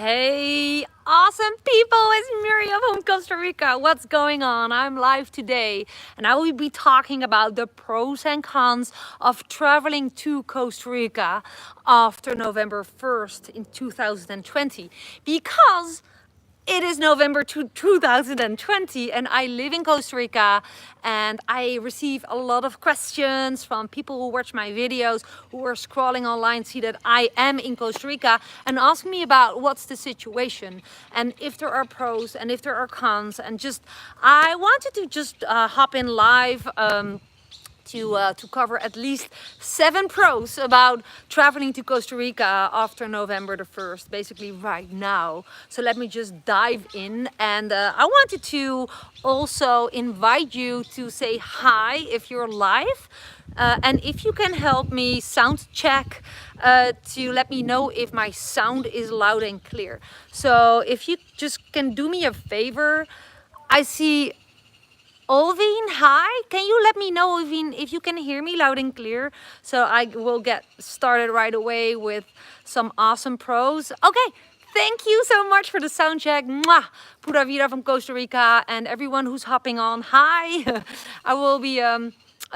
Hey, awesome people, it's Miriam from Costa Rica. What's going on? I'm live today and I will be talking about the pros and cons of traveling to Costa Rica after November 1st in 2020 because it is November 2020 and I live in Costa Rica and I receive a lot of questions from people who watch my videos, who are scrolling online, see that I am in Costa Rica and ask me about what's the situation and if there are pros and if there are cons, and just I wanted to just hop in live to cover at least 7 pros about traveling to Costa Rica after November the 1st, basically right now. So let me just dive in, and I wanted to also invite you to say hi if you're live, and if you can help me sound check to let me know if my sound is loud and clear. So if you just can do me a favor, I see Olvin, hi. Can you let me know, Olvin, if you can hear me loud and clear? So I will get started right away with some awesome pros. Okay, thank you so much for the sound check. Mwah! Pura vida from Costa Rica and everyone who's hopping on. Hi. I will be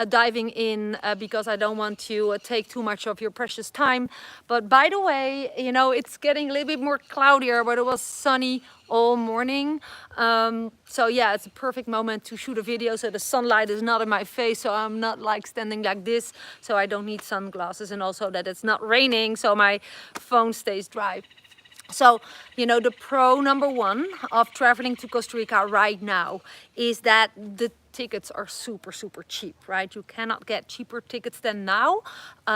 diving in because I don't want to take too much of your precious time. But by the way, you know, it's getting a little bit more cloudier, but it was sunny all morning. So yeah, it's a perfect moment to shoot a video so the sunlight is not in my face, so I'm not like standing like this, so I don't need sunglasses, and also that it's not raining so my phone stays dry. So, you know, the pro number 1 of traveling to Costa Rica right now is that the tickets are super cheap, right? You cannot get cheaper tickets than now.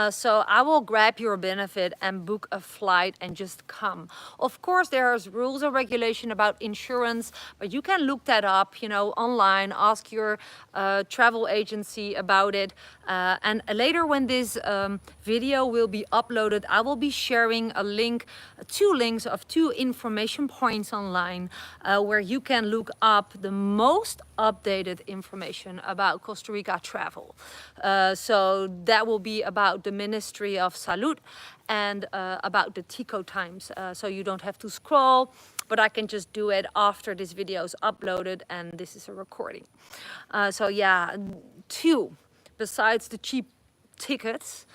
So I will grab your benefit and book a flight and just come. Of course, there's rules and regulation about insurance, but you can look that up, you know, online, ask your travel agency about it. And later when this video will be uploaded, I will be sharing a link, 2 links of 2 information points online where you can look up the most updated information about Costa Rica travel. So that will be about the Ministry of Salud and about the TICO times. So you don't have to scroll, but I can just do it after this video is uploaded and this is a recording. So yeah, 2, besides the cheap tickets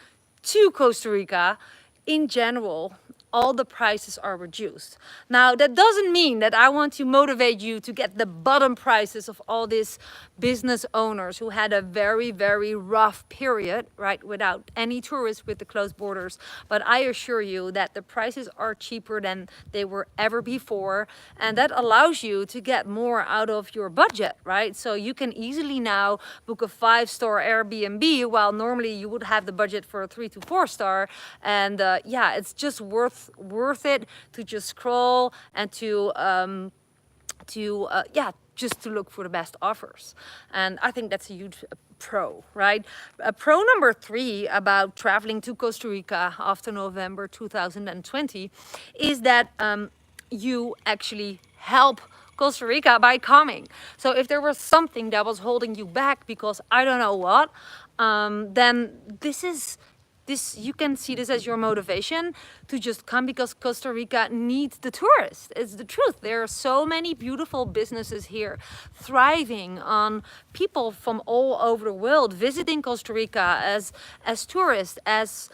to Costa Rica, in general, all the prices are reduced. Now, that doesn't mean that I want to motivate you to get the bottom prices of all these business owners who had a very rough period, right, without any tourists, with the closed borders. But I assure you that the prices are cheaper than they were ever before, and that allows you to get more out of your budget, right? So you can easily now book a 5-star Airbnb, while normally you would have the budget for a 3 to 4 star. And yeah, it's just worth it to just scroll and to just to look for the best offers. And I think that's a huge pro, right? Pro number 3 about traveling to Costa Rica after November 2020 is that you actually help Costa Rica by coming. So if there was something that was holding you back because I don't know what, then this you can see this as your motivation to just come, because Costa Rica needs the tourists. It's the truth. There are so many beautiful businesses here thriving on people from all over the world visiting Costa Rica as tourists, as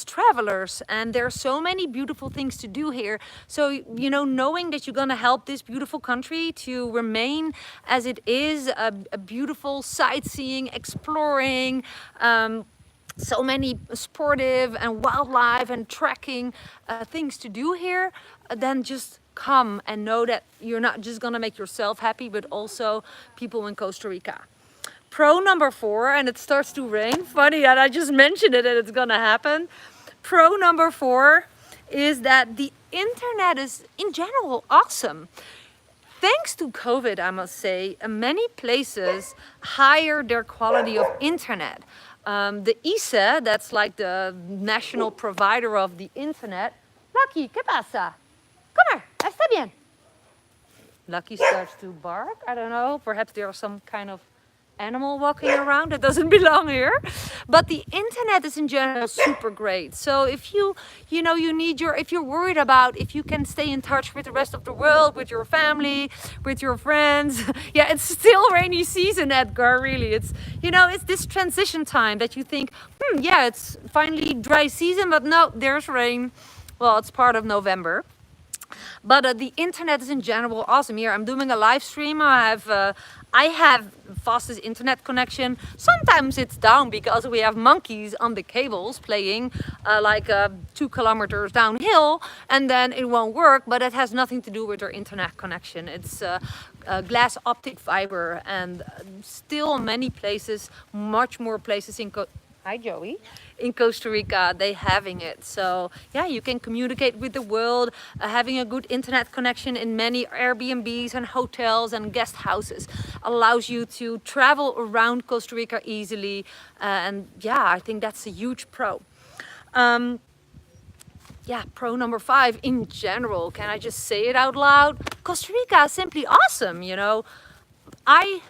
travelers, and there are so many beautiful things to do here. So, you know, knowing that you're going to help this beautiful country to remain as it is, a beautiful sightseeing, exploring, so many sportive and wildlife and trekking things to do here, then just come and know that you're not just gonna make yourself happy, but also people in Costa Rica. Pro number 4, and it starts to rain. Funny that I just mentioned it and it's gonna happen. Pro number 4 is that the internet is in general awesome. Thanks to COVID, I must say, many places higher their quality of internet. The ISE, that's like the national provider of the internet. Lucky, ¿qué pasa? Come here, está bien. Lucky starts to bark. I don't know, perhaps there are some kind of animal walking around that doesn't belong here. But the internet is in general super great. So if you know, you need your, if you're worried about if you can stay in touch with the rest of the world, with your family, with your friends. Yeah, it's still rainy season, Edgar, really. It's, you know, it's this transition time that you think, yeah, it's finally dry season, but no, there's rain. Well, it's part of November. But the internet is in general awesome. Here I'm doing a live stream. I have fastest internet connection. Sometimes it's down because we have monkeys on the cables playing like 2 kilometers downhill, and then it won't work. But it has nothing to do with our internet connection. It's glass optic fiber, and still many places, much more places in Hi Joey. In Costa Rica, they having it. So yeah, you can communicate with the world. Having a good internet connection in many Airbnbs and hotels and guest houses allows you to travel around Costa Rica easily. And yeah, I think that's a huge pro. Yeah, pro number 5 in general. Can I just say it out loud? Costa Rica is simply awesome, you know. I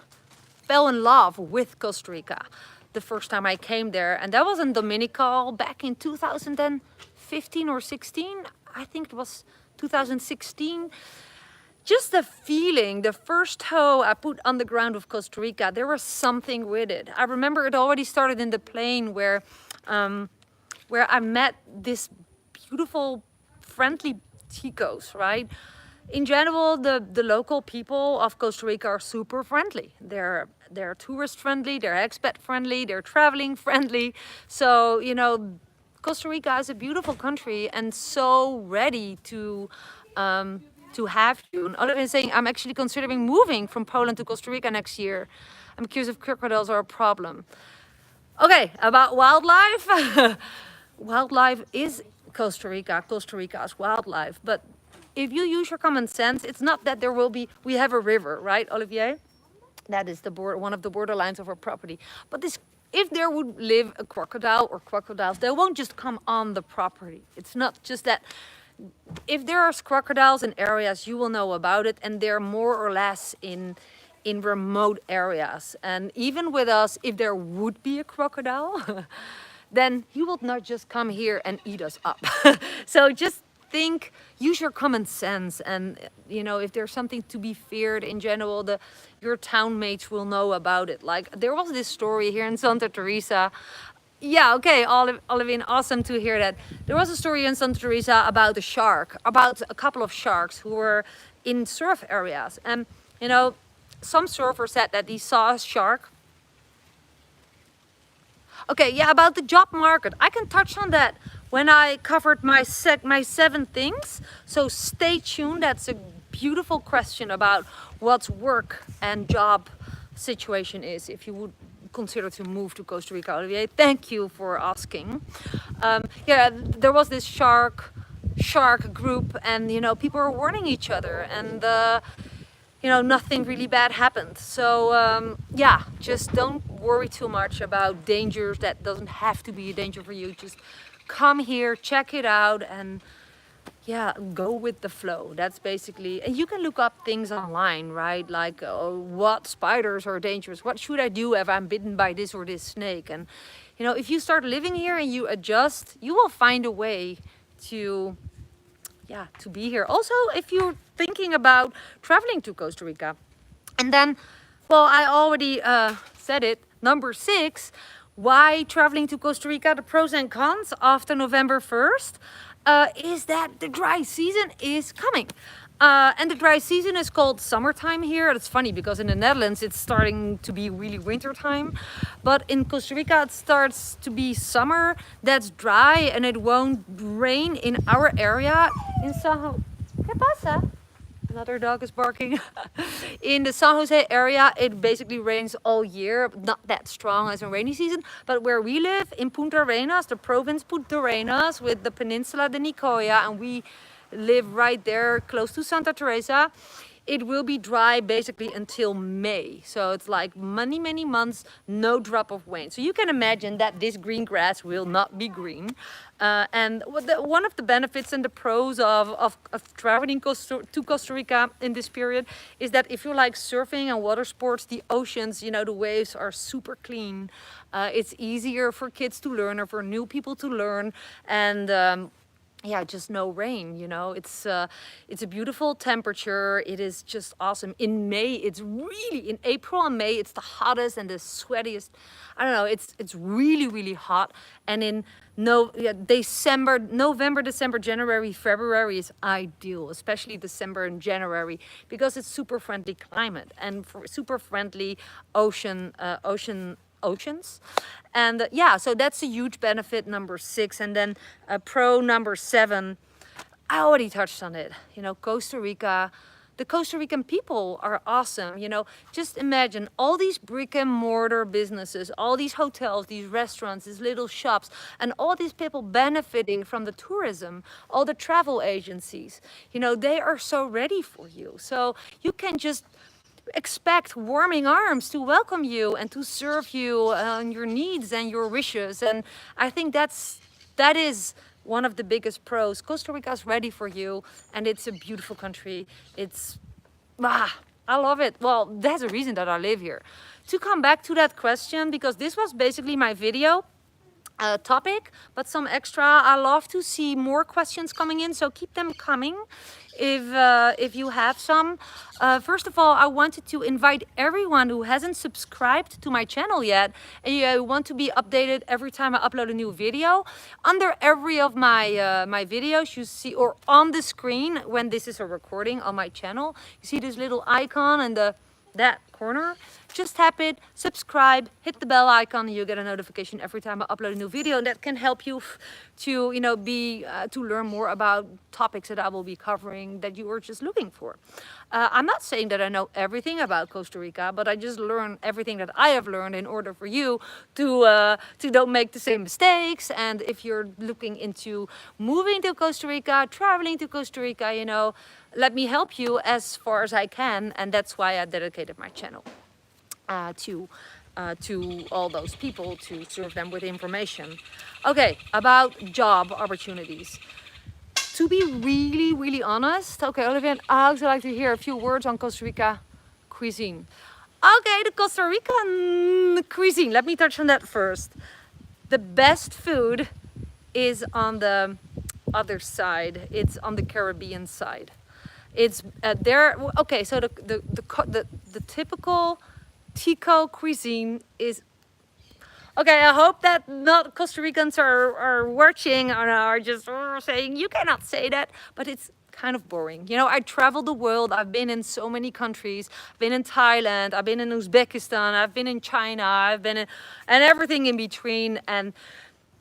fell in love with Costa Rica the first time I came there, and that was in Dominical back in 2015 or 16. I think it was 2016. Just the feeling, the first toe I put on the ground of Costa Rica, there was something with it. I remember it already started in the plane where I met this beautiful, friendly Chicos, right? In general, the local people of Costa Rica are super friendly. They're tourist friendly, they're expat friendly, they're traveling friendly. So, you know, Costa Rica is a beautiful country and so ready to have you. And other than saying, I'm actually considering moving from Poland to Costa Rica next year. I'm curious if crocodiles are a problem. Okay, about wildlife. Wildlife is Costa Rica's wildlife, but if you use your common sense, it's not that there will be, we have a river, right, Olivier? That is the one of the borderlines of our property. But this, if there would live a crocodile or crocodiles, they won't just come on the property. It's not just that. If there are crocodiles in areas, you will know about it, and they're more or less in remote areas. And even with us, if there would be a crocodile, then he will not just come here and eat us up. So just think, use your common sense, and you know, if there's something to be feared in general, your town mates will know about it. Like there was this story here in Santa Teresa. Yeah, okay, Olivine, awesome to hear that. There was a story in Santa Teresa about about a couple of sharks who were in surf areas, and you know, some surfers said that they saw a shark. Okay, yeah, about the job market, I can touch on that when I covered my 7 things. So stay tuned. That's a beautiful question about what work and job situation is if you would consider to move to Costa Rica, Olivier. Thank you for asking. Yeah, there was this shark group, and you know, people were warning each other, and you know, nothing really bad happened. So yeah, just don't worry too much about dangers that doesn't have to be a danger for you. Just come here, check it out, and yeah, go with the flow. That's basically, and you can look up things online, right? Like what spiders are dangerous, what should I do if I'm bitten by this or this snake. And you know, if you start living here and you adjust, you will find a way to be here. Also, if you're thinking about traveling to Costa Rica, and then, well, I already said it, number 6, why traveling to Costa Rica, the pros and cons after November 1st, is that the dry season is coming. And the dry season is called summertime here. It's funny because in the Netherlands it's starting to be really winter time, but in Costa Rica it starts to be summer that's dry, and it won't rain in our area. In San Jose, ¿qué pasa? Another dog is barking. In the San Jose area, it basically rains all year, not that strong as in rainy season. But where we live in Punta Arenas, the province Punta Arenas with the peninsula de Nicoya, and we live right there close to Santa Teresa. it will be dry basically until May. So it's like many, many months, no drop of rain. So you can imagine that this green grass will not be green. And one of the benefits and the pros of traveling to Costa Rica in this period is that if you like surfing and water sports, the oceans, you know, the waves are super clean. It's easier for kids to learn or for new people to learn. And yeah, just no rain, you know. It's a beautiful temperature. It is just awesome. In May, it's really, in April and May, it's the hottest and the sweatiest. I don't know, it's really, really hot. And in December, November, December, January, February is ideal, especially December and January, because it's super friendly climate and for super friendly oceans. And yeah, so that's a huge benefit, number 6. And then pro number 7, I already touched on it. You know, Costa Rica, the Costa Rican people are awesome. You know, just imagine all these brick and mortar businesses, all these hotels, these restaurants, these little shops, and all these people benefiting from the tourism, all the travel agencies. You know, they are so ready for you. So you can just expect warming arms to welcome you and to serve you on your needs and your wishes. And I think that is one of the biggest pros. Costa Rica is ready for you, and it's a beautiful country. I love it. Well, there's a reason that I live here. To come back to that question, because this was basically my video topic, but some extra. I love to see more questions coming in, so keep them coming if you have some. First of all, I wanted to invite everyone who hasn't subscribed to my channel yet and you want to be updated every time I upload a new video. Under every of my my videos you see, or on the screen when this is a recording on my channel, you see this little icon in that corner. Just tap it, subscribe, hit the bell icon, and you get a notification every time I upload a new video, and that can help you to, you know, to learn more about topics that I will be covering that you were just looking for. I'm not saying that I know everything about Costa Rica, but I just learn everything that I have learned in order for you to don't make the same mistakes. And if you're looking into moving to Costa Rica, traveling to Costa Rica, you know, let me help you as far as I can, and that's why I dedicated my channel to all those people, to serve them with information. Okay, about job opportunities. To be really, really honest, okay, Olivia and Alex, I'd like to hear a few words on Costa Rica cuisine. Okay, the Costa Rican cuisine, let me touch on that first. The best food is on the other side. It's on the Caribbean side. It's there. Okay, so the typical Tico cuisine is, okay, I hope that not Costa Ricans are watching and are just saying you cannot say that, but it's kind of boring. You know, I travel the world. I've been in so many countries. I've been in Thailand, I've been in Uzbekistan, I've been in China, I've been in, and everything in between. And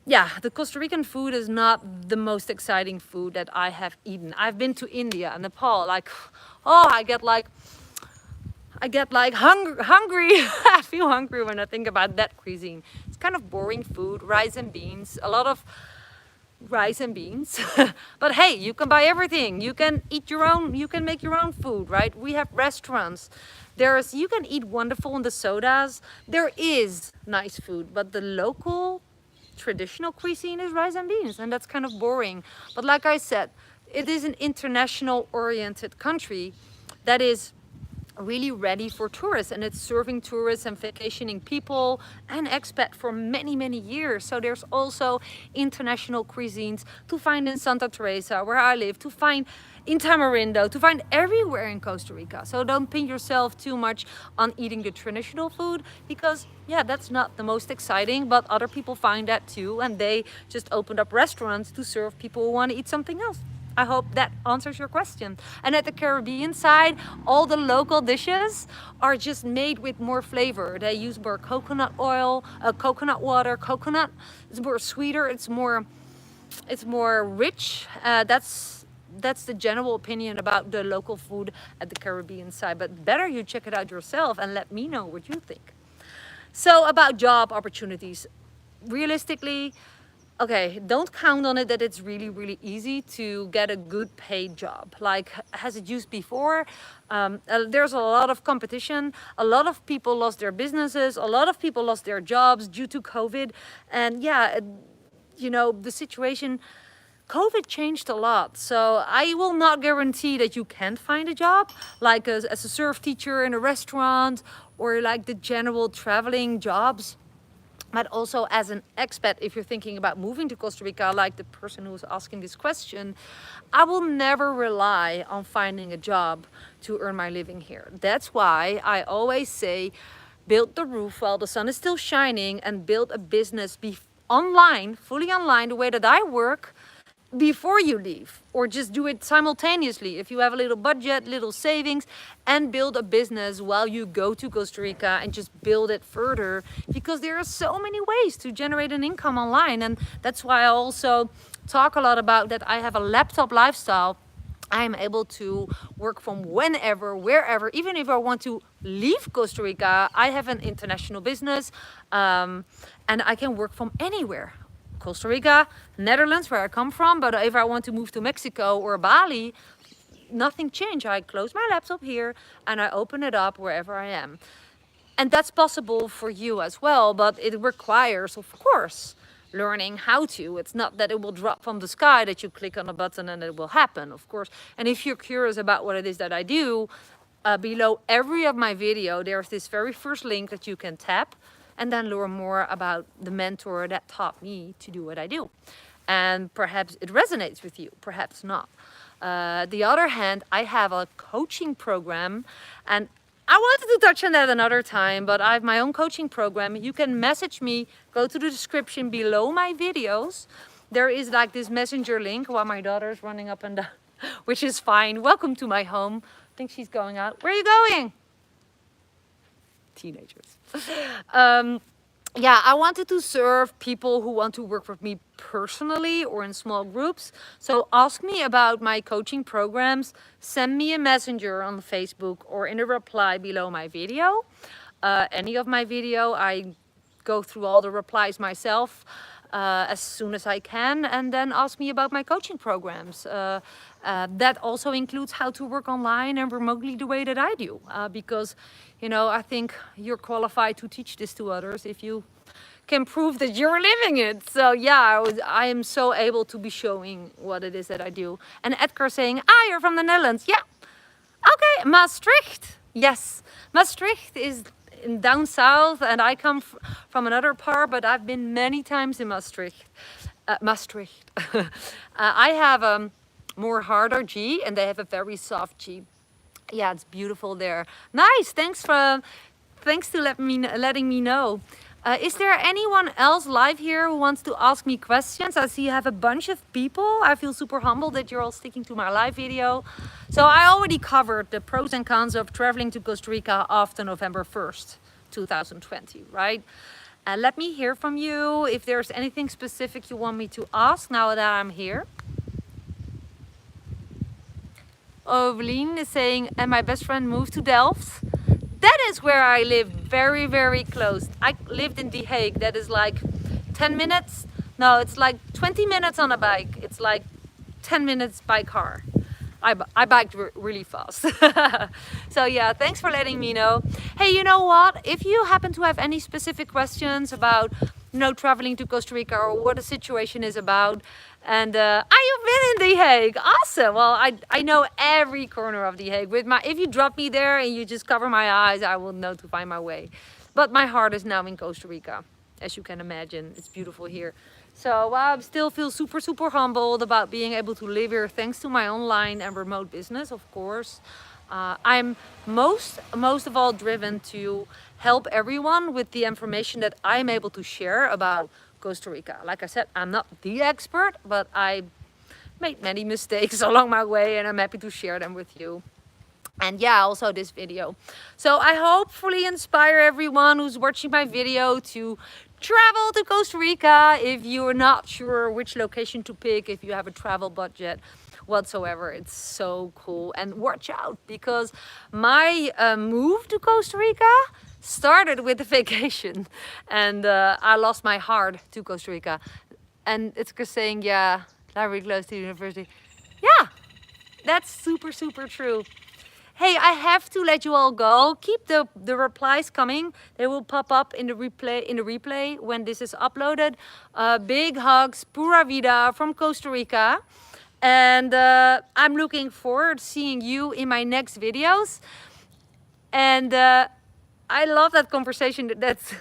yeah, the Costa Rican food is not the most exciting food that I have eaten. I've been to India and Nepal, like, oh, I get like hungry. I feel hungry when I think about that cuisine. It's kind of boring food, rice and beans, a lot of rice and beans. But hey, you can buy everything. You can eat your own, you can make your own food, right? We have restaurants. You can eat wonderful in the sodas. There is nice food, but the local traditional cuisine is rice and beans, and that's kind of boring. But like I said, it is an international oriented country that is really ready for tourists, and it's serving tourists and vacationing people and expat for many, many years. So there's also international cuisines to find in Santa Teresa, where I live, to find in Tamarindo, to find everywhere in Costa Rica. So don't pin yourself too much on eating the traditional food, because yeah, that's not the most exciting, but other people find that too, and they just opened up restaurants to serve people who want to eat something else. I hope that answers your question. And at the Caribbean side, all the local dishes are just made with more flavor. They use more coconut oil, coconut water. Coconut is more sweeter. It's more rich. That's the general opinion about the local food at the Caribbean side. But better you check it out yourself and let me know what you think. So about job opportunities, realistically, okay, don't count on it that it's really, really easy to get a good paid job. Like, has it used before? There's a lot of competition. A lot of people lost their businesses. A lot of people lost their jobs due to COVID. And yeah, you know, the situation, COVID changed a lot. So I will not guarantee that you can't find a job, like as a surf teacher in a restaurant or like the general traveling jobs. But also as an expat, if you're thinking about moving to Costa Rica, like the person who's asking this question, I will never rely on finding a job to earn my living here. That's why I always say, build the roof while the sun is still shining and build a business online, fully online, the way that I work, before you leave, or just do it simultaneously if you have a little budget, little savings, and build a business while you go to Costa Rica and just build it further, because there are so many ways to generate an income online. And that's why I also talk a lot about that. I have a laptop lifestyle. I'm able to work from whenever, wherever. Even if I want to leave Costa Rica, I have an international business, and I can work from anywhere. Costa Rica, Netherlands, where I come from, but if I want to move to Mexico or Bali, nothing changed. I close my laptop here and I open it up wherever I am. And that's possible for you as well, but it requires, of course, learning how to. It's not that it will drop from the sky, that you click on a button and it will happen, of course. And if you're curious about what it is that I do, below every of my video, there's this very first link that you can tap and then learn more about the mentor that taught me to do what I do. And perhaps it resonates with you, perhaps not. The other hand, I have a coaching program, and I wanted to touch on that another time, but I have my own coaching program. You can message me, go to the description below my videos. There is like this messenger link while my daughter is running up and down, which is fine. Welcome to my home. I think she's going out. Where are you going? Teenagers. Yeah, I wanted to serve people who want to work with me personally or in small groups. So ask me about my coaching programs. Send me a messenger on Facebook or in a reply below my video. Any of my video, I go through all the replies myself as soon as I can, and then ask me about my coaching programs. That also includes how to work online and remotely the way that I do, because, you know, I think you're qualified to teach this to others if you can prove that you're living it. So yeah, I am so able to be showing what it is that I do. And Edgar saying, you're from the Netherlands. Yeah. Okay, Maastricht. Yes, Maastricht is in down south, and I come from another part, but I've been many times in Maastricht. I have a more harder G, and they have a very soft G. Yeah, it's beautiful there. Nice. Thanks to letting me know. Is there anyone else live here who wants to ask me questions? I see you have a bunch of people. I feel super humbled that you're all sticking to my live video. So I already covered the pros and cons of traveling to Costa Rica after November 1st, 2020, right? Let me hear from you if there's anything specific you want me to ask now that I'm here. Evelyn is saying, and my best friend moved to Delft. That is where I live, very, very close. I lived in The Hague. That is like 10 minutes. No, it's like 20 minutes on a bike. It's like 10 minutes by car. I biked really fast. So yeah, thanks for letting me know. Hey, you know what? If you happen to have any specific questions about, you know, traveling to Costa Rica or what the situation is about, and you've been in The Hague. Awesome. Well, I know every corner of The Hague. If you drop me there and you just cover my eyes, I will know to find my way. But my heart is now in Costa Rica, as you can imagine. It's beautiful here. So I still feel super, super humbled about being able to live here thanks to my online and remote business, of course. I'm most of all driven to help everyone with the information that I'm able to share about Costa Rica. Like I said, I'm not the expert, but I made many mistakes along my way, and I'm happy to share them with you. And yeah, also this video. So I hopefully inspire everyone who's watching my video to travel to Costa Rica if you're not sure which location to pick, if you have a travel budget whatsoever. It's so cool. And watch out, because my move to Costa Rica started with a vacation, and I lost my heart to Costa Rica. And it's just saying, yeah, library close to the university. Yeah, that's super, super true. Hey, I have to let you all go. Keep the replies coming. They will pop up in the replay when this is uploaded. Big hugs, pura vida from Costa Rica. And I'm looking forward to seeing you in my next videos. And I love that conversation that's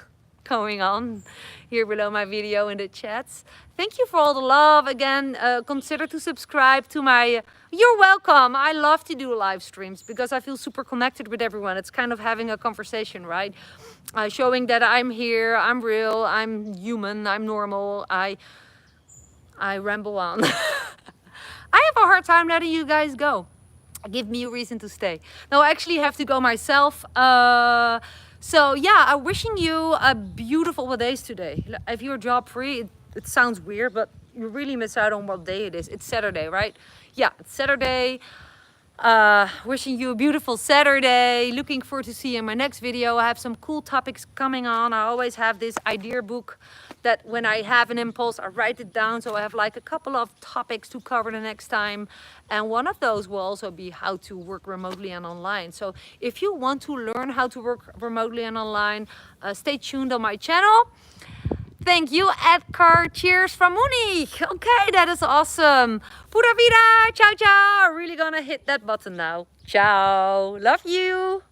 going on here below my video in the chats. Thank you for all the love. Again, consider to subscribe to my... You're welcome. I love to do live streams because I feel super connected with everyone. It's kind of having a conversation, right? Showing that I'm here, I'm real, I'm human, I'm normal. I ramble on. I have a hard time letting you guys go. Give me a reason to stay. No, I actually have to go myself. So yeah, I'm wishing you a beautiful days today. If you're job free, it sounds weird, but you really miss out on what day it is. It's Saturday, right? Yeah, it's Saturday. Wishing you a beautiful Saturday. Looking forward to seeing my next video. I have some cool topics coming on. I always have this idea book that when I have an impulse, I write it down. So I have like a couple of topics to cover the next time. And one of those will also be how to work remotely and online. So if you want to learn how to work remotely and online, stay tuned on my channel. Thank you, Edgar. Cheers from Munich. Okay, that is awesome. Pura vida. Ciao, ciao. Really gonna hit that button now. Ciao. Love you.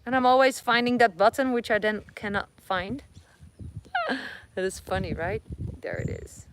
And I'm always finding that button, which I then cannot find. That is funny, right? There it is.